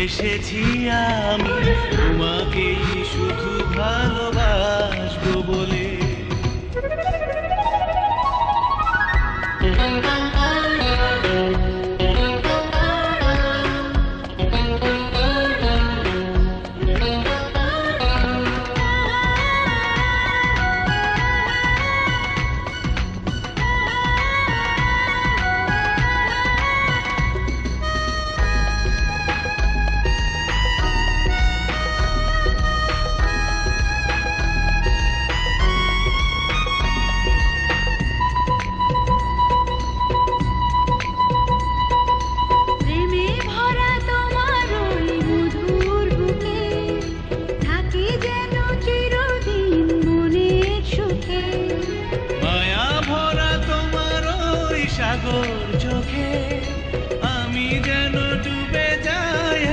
এসেছি আমি তোমাকেই শুধু ভালোবাসবো বলে। সাগর চোখে আমি যেন ডুবে যাই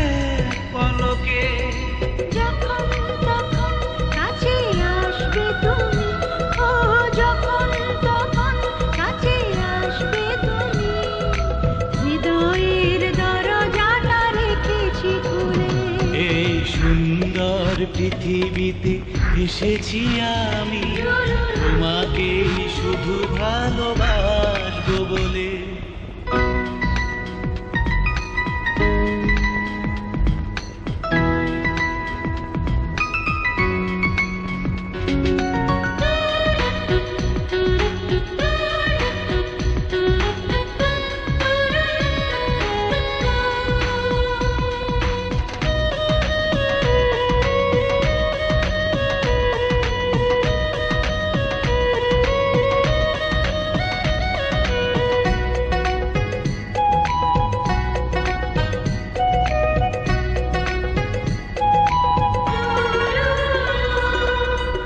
পলকে। যখন তখন কাছে আসবে তুমি, ও যখন তখন কাছে আসবে তুমি, হৃদয়ের দরজাটা রেখেছি খুলে। এই সুন্দর পৃথিবীতে এসেছি আমি তোমাকেই শুধু ভালোবাসবো বলে।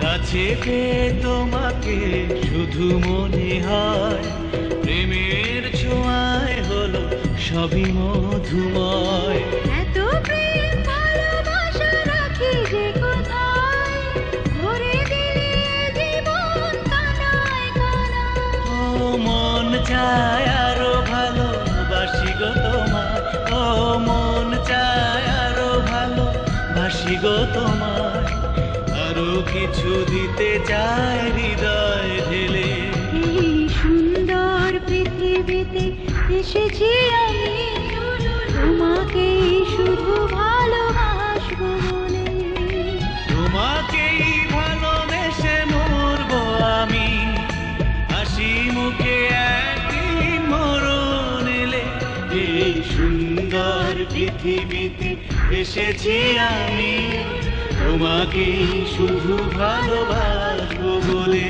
কাছে পেয়ে তোমাকে শুধু মনে হয় প্রেমের ছোঁয়ায় হলো সবই মধুময়। এত প্রেম ভালোবাসা রাখি যে কোথায়, ভরে দিলে জীবন কানায় কানায়। ও মন চায় আরো ভালোবাসি গো তোমায়, ও মন চায় আরো ভালোবাসি গো তোমায়, আরো কিছু দিতে চায় হৃদয় ঢেলে। এই সুন্দর পৃথিবীতে এসেছি আমি তোমাকেই শুধু ভালোবাসবো বলে। তোমাকেই ভালোবেসে মরবো আমি, হাসি মুখে একদিন মরণ এলে। এই সুন্দর পৃথিবীতে এসেছি আমি তোমাকেই শুধু ভালোবাসবো বলে।